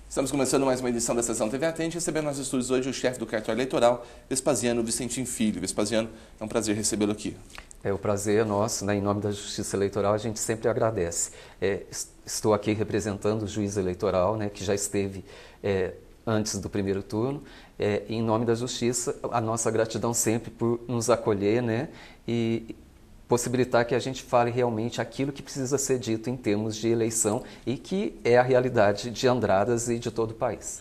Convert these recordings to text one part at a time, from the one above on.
Estamos começando mais uma edição da Sessão TV Atente, recebendo nos estúdios hoje o chefe do cartório eleitoral, Vespasiano Vicentim Filho. Vespasiano, é um prazer recebê-lo aqui. O prazer é nosso, né? Em nome da Justiça Eleitoral, a gente sempre agradece. Estou aqui representando o juiz eleitoral, né, que já esteve antes do primeiro turno. Em nome da Justiça, a nossa gratidão sempre por nos acolher, né, e possibilitar que a gente fale realmente aquilo que precisa ser dito em termos de eleição e que é a realidade de Andradas e de todo o país.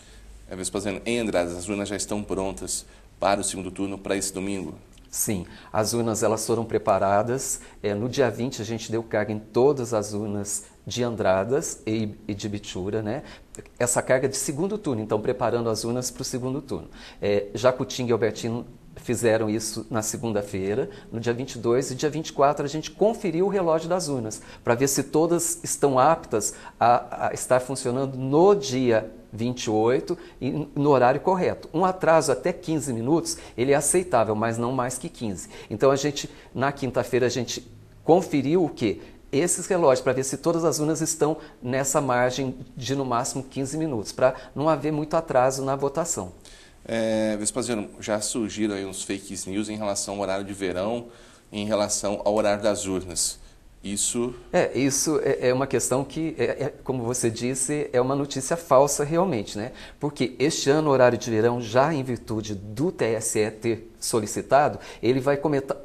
Vespasiano, em Andradas, as urnas já estão prontas para o segundo turno, para esse domingo? Sim, as urnas elas foram preparadas. No dia 20 a gente deu carga em todas as urnas de Andradas e de Bitura, né? Essa carga de segundo turno, então preparando as urnas para o segundo turno. Jacutinga e Albertino fizeram isso na segunda-feira, no dia 22, e dia 24 a gente conferiu o relógio das urnas, para ver se todas estão aptas a estar funcionando no dia 28 e no horário correto. Um atraso até 15 minutos, ele é aceitável, mas não mais que 15. Então na quinta-feira a gente conferiu o quê? Esses relógios, para ver se todas as urnas estão nessa margem de no máximo 15 minutos, para não haver muito atraso na votação. Vespasiano, já surgiram aí uns fake news em relação ao horário de verão, em relação ao horário das urnas. Isso é uma questão que, como você disse, é uma notícia falsa realmente, né? Porque este ano o horário de verão, já em virtude do TSE ter solicitado, ele vai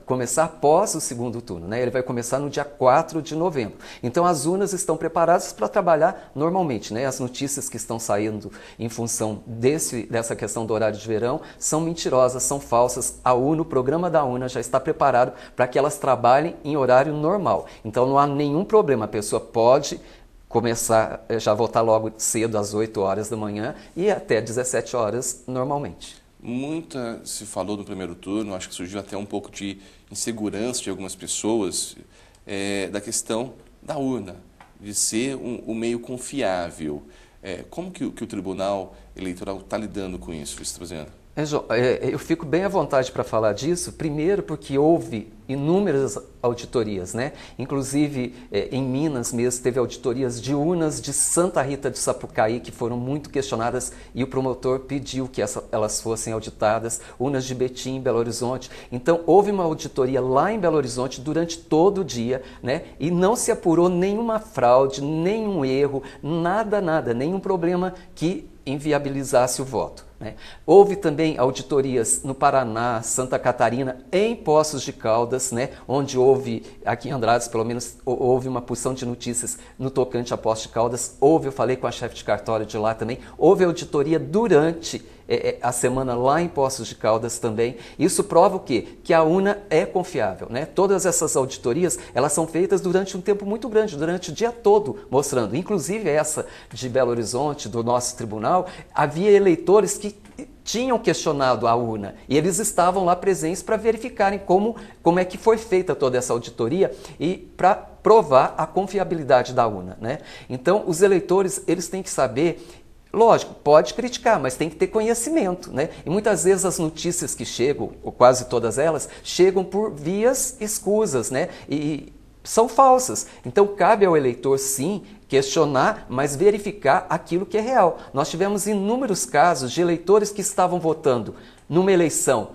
começar após o segundo turno, né? Ele vai começar no dia 4 de novembro. Então as urnas estão preparadas para trabalhar normalmente, né? As notícias que estão saindo em função dessa questão do horário de verão são mentirosas, são falsas. A urna, o programa da urna já está preparado para que elas trabalhem em horário normal. Então não há nenhum problema, a pessoa pode começar, já votar logo cedo às 8 horas da manhã e até 17 horas normalmente. Muita se falou no primeiro turno, acho que surgiu até um pouco de insegurança de algumas pessoas, da questão da urna, de ser um meio confiável. Como que o Tribunal Eleitoral está lidando com isso, Vespasiano? Eu fico bem à vontade para falar disso, primeiro porque houve inúmeras auditorias, né? Inclusive em Minas mesmo teve auditorias de urnas de Santa Rita de Sapucaí que foram muito questionadas e o promotor pediu que elas fossem auditadas, urnas de Betim, em Belo Horizonte. Então houve uma auditoria lá em Belo Horizonte durante todo o dia, né? E não se apurou nenhuma fraude, nenhum erro, nada, nenhum problema que inviabilizasse o voto, né? Houve também auditorias no Paraná, Santa Catarina, em Poços de Caldas, né? Onde houve, aqui em Andradas pelo menos, houve uma porção de notícias no tocante a Poços de Caldas. Eu falei com a chefe de cartório de lá também, houve auditoria durante a semana lá em Poços de Caldas também. Isso prova o quê? Que a urna é confiável, né? Todas essas auditorias, elas são feitas durante um tempo muito grande, durante o dia todo, mostrando. Inclusive essa de Belo Horizonte, do nosso tribunal, havia eleitores que tinham questionado a urna e eles estavam lá presentes para verificarem como é que foi feita toda essa auditoria e para provar a confiabilidade da urna, né? Então, os eleitores, eles têm que saber. Lógico, pode criticar, mas tem que ter conhecimento, né? E muitas vezes as notícias que chegam, ou quase todas elas, chegam por vias escusas, né? E são falsas. Então cabe ao eleitor, sim, questionar, mas verificar aquilo que é real. Nós tivemos inúmeros casos de eleitores que estavam votando numa eleição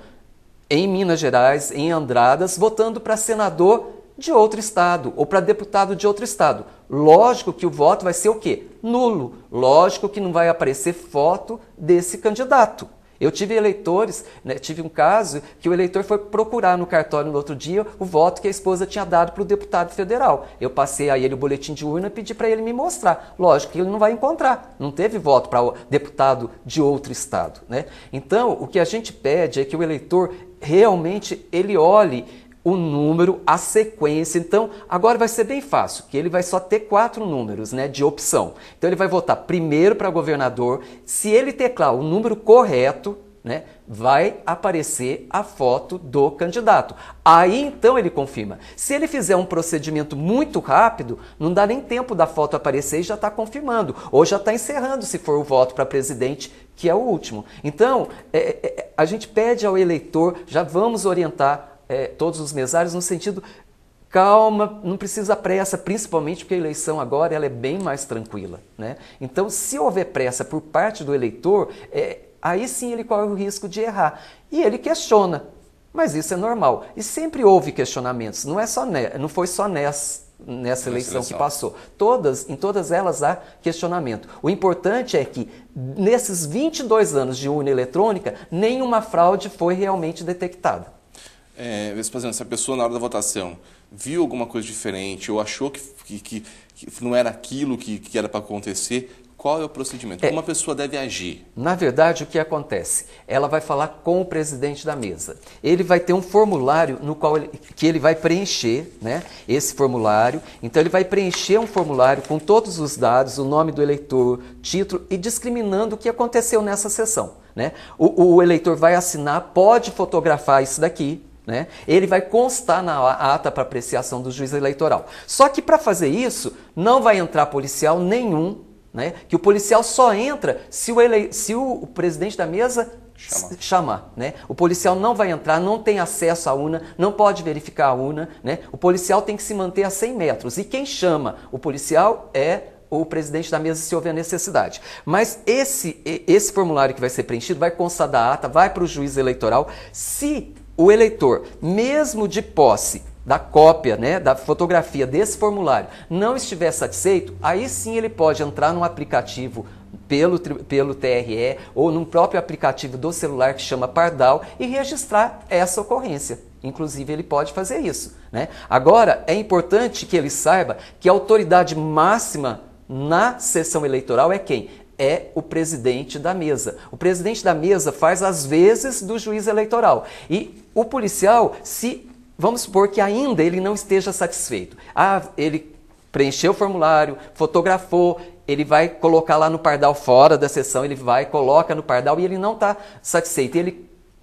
em Minas Gerais, em Andradas, votando para senador de outro estado ou para deputado de outro estado. Lógico que o voto vai ser o quê? Nulo. Lógico que não vai aparecer foto desse candidato. Eu tive eleitores, né, tive um caso que o eleitor foi procurar no cartório no outro dia o voto que a esposa tinha dado para o deputado federal. Eu passei a ele o boletim de urna e pedi para ele me mostrar. Lógico que ele não vai encontrar. Não teve voto para o deputado de outro estado, né? Então, o que a gente pede é que o eleitor realmente ele olhe o número, a sequência. Então, agora vai ser bem fácil, que ele vai só ter 4 números, né, de opção. Então, ele vai votar primeiro para governador. Se ele teclar o número correto, né, vai aparecer a foto do candidato. Aí, então, ele confirma. Se ele fizer um procedimento muito rápido, não dá nem tempo da foto aparecer e já está confirmando. Ou já está encerrando, se for o voto para presidente, que é o último. Então, a gente pede ao eleitor, já vamos orientar todos os mesários no sentido, calma, não precisa pressa, principalmente porque a eleição agora ela é bem mais tranquila, né? Então, se houver pressa por parte do eleitor, aí sim ele corre o risco de errar. E ele questiona, mas isso é normal. E sempre houve questionamentos, não foi só nessa eleição que passou. Em todas elas há questionamento. O importante é que, nesses 22 anos de urna eletrônica, nenhuma fraude foi realmente detectada. Vespasiano, se a pessoa na hora da votação viu alguma coisa diferente ou achou que não era aquilo que era para acontecer, qual é o procedimento? Como a pessoa deve agir? Na verdade, o que acontece? Ela vai falar com o presidente da mesa. Ele vai ter um formulário no qual ele vai preencher, né, esse formulário. Então, ele vai preencher um formulário com todos os dados, o nome do eleitor, título e discriminando o que aconteceu nessa sessão, né? O eleitor vai assinar, pode fotografar isso daqui, né? Ele vai constar na ata para apreciação do juiz eleitoral. Só que para fazer isso, não vai entrar policial nenhum, né? Que o policial só entra se o presidente da mesa chamar, né? O policial não vai entrar, não tem acesso à urna, não pode verificar a urna, né? O policial tem que se manter a 100 metros. E quem chama o policial é o presidente da mesa, se houver necessidade. Mas esse formulário que vai ser preenchido vai constar da ata, vai para o juiz eleitoral. Se o eleitor, mesmo de posse da cópia, né, da fotografia desse formulário, não estiver satisfeito, aí sim ele pode entrar num aplicativo pelo TRE ou num próprio aplicativo do celular que chama Pardal e registrar essa ocorrência. Inclusive, ele pode fazer isso, né? Agora, é importante que ele saiba que a autoridade máxima na sessão eleitoral é quem? É o presidente da mesa. O presidente da mesa faz as vezes do juiz eleitoral. E o policial, vamos supor que ainda ele não esteja satisfeito. Ele preencheu o formulário, fotografou, ele vai colocar lá no Pardal fora da sessão, coloca no Pardal e ele não está satisfeito.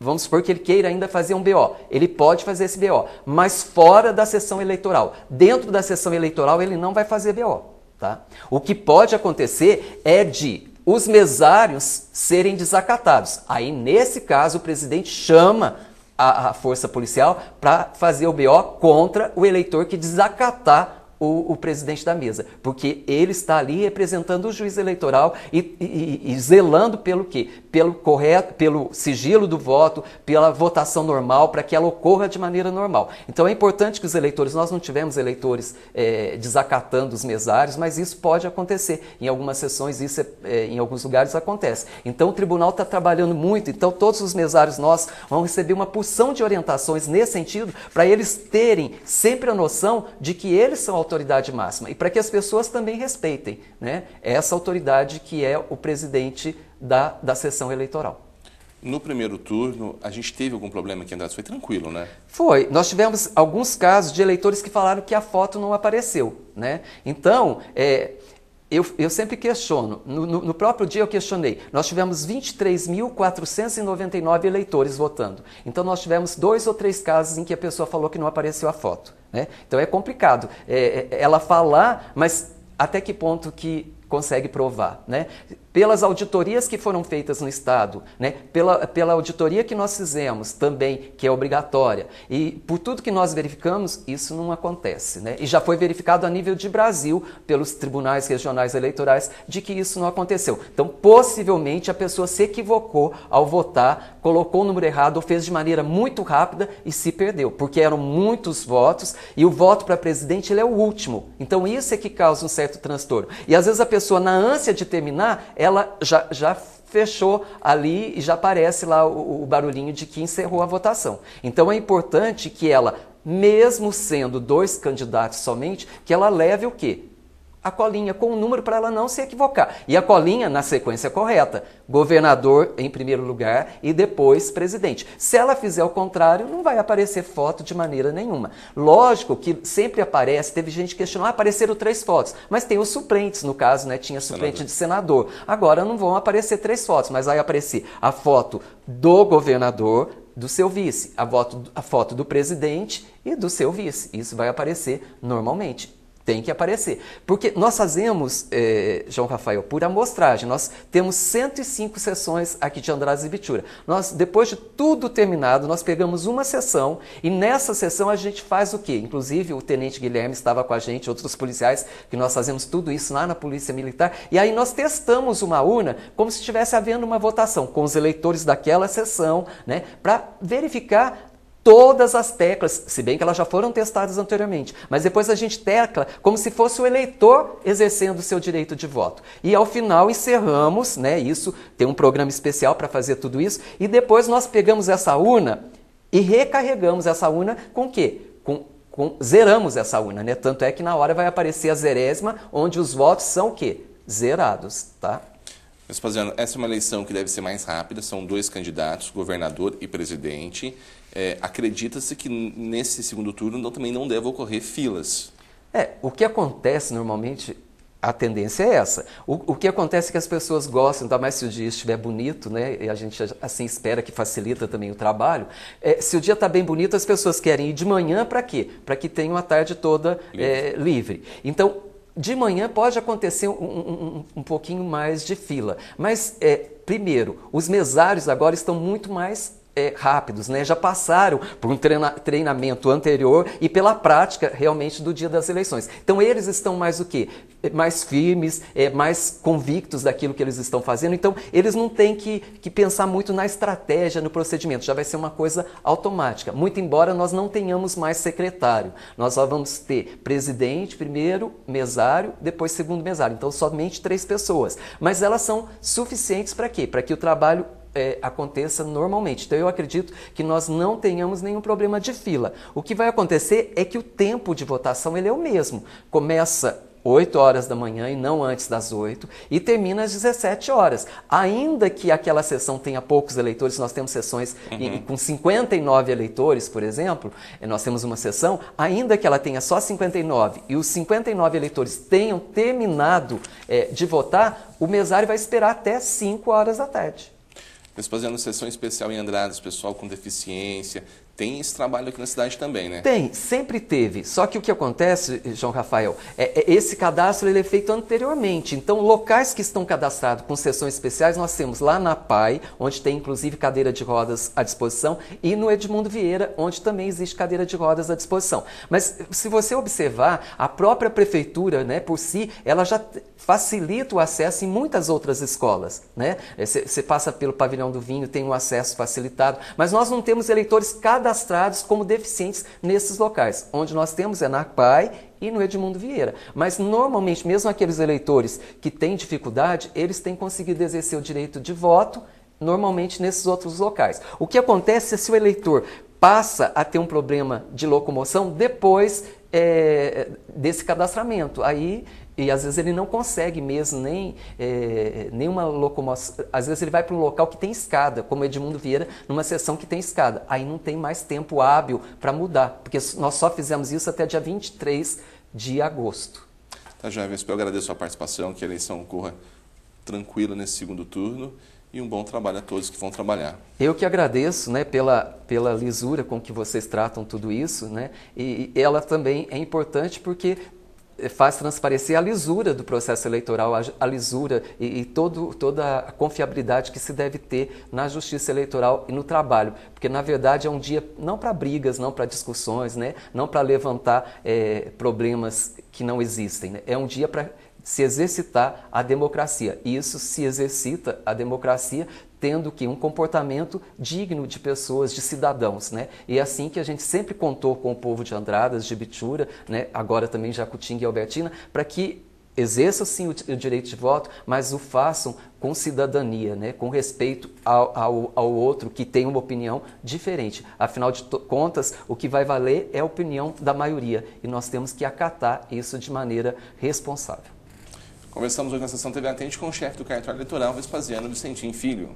Vamos supor que ele queira ainda fazer um BO. Ele pode fazer esse BO, mas fora da sessão eleitoral. Dentro da sessão eleitoral ele não vai fazer BO. Tá? O que pode acontecer é de os mesários serem desacatados. Aí, nesse caso, o presidente chama a força policial para fazer o BO contra o eleitor que desacatar o presidente da mesa, porque ele está ali representando o juiz eleitoral e zelando pelo quê? Pelo sigilo do voto, pela votação normal, para que ela ocorra de maneira normal. Então é importante que os eleitores, nós não tivemos eleitores desacatando os mesários, mas isso pode acontecer. Em algumas sessões, em alguns lugares acontece. Então o tribunal está trabalhando muito, então todos os mesários nossos vão receber uma porção de orientações nesse sentido, para eles terem sempre a noção de que eles são autoridade máxima e para que as pessoas também respeitem, né, essa autoridade que é o presidente da sessão eleitoral. No primeiro turno, a gente teve algum problema aqui, André? Foi tranquilo, né? Foi. Nós tivemos alguns casos de eleitores que falaram que a foto não apareceu, né? Então, eu sempre questiono. No próprio dia eu questionei. Nós tivemos 23.499 eleitores votando. Então, nós tivemos 2 ou 3 casos em que a pessoa falou que não apareceu a foto, né? Então, é complicado. Ela falar, mas até que ponto que consegue provar, né? Pelas auditorias que foram feitas no Estado, né? Pela auditoria que nós fizemos também, que é obrigatória, e por tudo que nós verificamos, isso não acontece, né? E já foi verificado a nível de Brasil, pelos tribunais regionais eleitorais, de que isso não aconteceu. Então, possivelmente, a pessoa se equivocou ao votar, colocou o número errado ou fez de maneira muito rápida e se perdeu, porque eram muitos votos e o voto para presidente ele é o último. Então, isso é que causa um certo transtorno. E, às vezes, a pessoa, na ânsia de terminar, ela já fechou ali e já aparece lá o barulhinho de que encerrou a votação. Então é importante que ela, mesmo sendo 2 candidatos somente, que ela leve o quê? A colinha com o número para ela não se equivocar. E a colinha na sequência correta. Governador em primeiro lugar e depois presidente. Se ela fizer o contrário, não vai aparecer foto de maneira nenhuma. Lógico que sempre aparece, teve gente que questionou, apareceram 3 fotos. Mas tem os suplentes, no caso, né? Tinha suplente de senador. Agora não vão aparecer 3 fotos, mas vai aparecer a foto do governador, do seu vice, a foto do presidente e do seu vice. Isso vai aparecer normalmente. Tem que aparecer. Porque nós fazemos, João Rafael, por amostragem. Nós temos 105 sessões aqui de Andradas e Bitura. Nós, depois de tudo terminado, nós pegamos uma sessão e nessa sessão a gente faz o quê? Inclusive o Tenente Guilherme estava com a gente, outros policiais, que nós fazemos tudo isso lá na Polícia Militar. E aí nós testamos uma urna como se estivesse havendo uma votação com os eleitores daquela sessão, né, para verificar todas as teclas, se bem que elas já foram testadas anteriormente, mas depois a gente tecla como se fosse o eleitor exercendo o seu direito de voto. E ao final encerramos, né, isso, tem um programa especial para fazer tudo isso, e depois nós pegamos essa urna e recarregamos essa urna com o quê? Zeramos essa urna, né? Tanto é que na hora vai aparecer a zerésima, onde os votos são o quê? Zerados, tá? Vespasiano, essa é uma eleição que deve ser mais rápida, são 2 candidatos, governador e presidente. Acredita-se que nesse segundo turno também não deve ocorrer filas. O que acontece normalmente, a tendência é essa. O que acontece é que as pessoas gostam, ainda mais se o dia estiver bonito, né? E a gente assim espera que facilita também o trabalho. Se o dia está bem bonito, as pessoas querem ir de manhã para quê? Para que tenham a tarde toda livre. Então, de manhã pode acontecer um pouquinho mais de fila, mas, primeiro, os mesários agora estão muito mais rápidos, né? Já passaram por um treinamento anterior e pela prática realmente do dia das eleições. Então eles estão mais o quê? Mais firmes, mais convictos daquilo que eles estão fazendo. Então eles não têm que pensar muito na estratégia, no procedimento. Já vai ser uma coisa automática. Muito embora nós não tenhamos mais secretário. Nós só vamos ter presidente primeiro, mesário, depois segundo mesário. Então somente 3 pessoas. Mas elas são suficientes para quê? Para que o trabalho aconteça normalmente. Então eu acredito que nós não tenhamos nenhum problema de fila. O que vai acontecer é que o tempo de votação ele é o mesmo. Começa 8 horas da manhã e não antes das 8 e termina às 17 horas. Ainda que aquela sessão tenha poucos eleitores, nós temos sessões com 59 eleitores, por exemplo, nós temos uma sessão, ainda que ela tenha só 59 e os 59 eleitores tenham terminado de votar, o mesário vai esperar até 5 horas da tarde. Vespasiano, sessão especial em Andradas, pessoal com deficiência, tem esse trabalho aqui na cidade também, né? Tem, sempre teve. Só que o que acontece, João Rafael, esse cadastro ele é feito anteriormente. Então, locais que estão cadastrados com sessões especiais, nós temos lá na PAI, onde tem inclusive cadeira de rodas à disposição, e no Edmundo Vieira, onde também existe cadeira de rodas à disposição. Mas, se você observar, a própria prefeitura, né, por si, ela já facilita o acesso em muitas outras escolas, né? Você passa pelo Pavilhão do Vinho, tem um acesso facilitado, mas nós não temos eleitores cadastrados como deficientes nesses locais. Onde nós temos é na PAI e no Edmundo Vieira. Mas normalmente, mesmo aqueles eleitores que têm dificuldade, eles têm conseguido exercer o direito de voto, normalmente nesses outros locais. O que acontece é se o eleitor passa a ter um problema de locomoção depois desse cadastramento. E às vezes ele não consegue mesmo nenhuma locomoção. Às vezes ele vai para um local que tem escada, como Edmundo Vieira, numa sessão que tem escada. Aí não tem mais tempo hábil para mudar, porque nós só fizemos isso até dia 23 de agosto. Tá, Jovens, eu agradeço a participação, que a eleição corra tranquila nesse segundo turno e um bom trabalho a todos que vão trabalhar. Eu que agradeço, né, pela lisura com que vocês tratam tudo isso, né, e ela também é importante porque faz transparecer a lisura do processo eleitoral, a lisura e toda a confiabilidade que se deve ter na justiça eleitoral e no trabalho. Porque, na verdade, é um dia não para brigas, não para discussões, né? Não para levantar problemas que não existem. Né? É um dia para se exercitar a democracia. E isso se exercita a democracia tendo que um comportamento digno de pessoas, de cidadãos, né? E é assim que a gente sempre contou com o povo de Andradas, de Bitura, né? Agora também Jacutinga e Albertina, para que exerçam sim o direito de voto, mas o façam com cidadania, né? Com respeito ao outro que tem uma opinião diferente. Afinal de contas, o que vai valer é a opinião da maioria e nós temos que acatar isso de maneira responsável. Conversamos hoje na Sessão TV Atende com o chefe do cartório eleitoral, Vespasiano Vicentim Filho.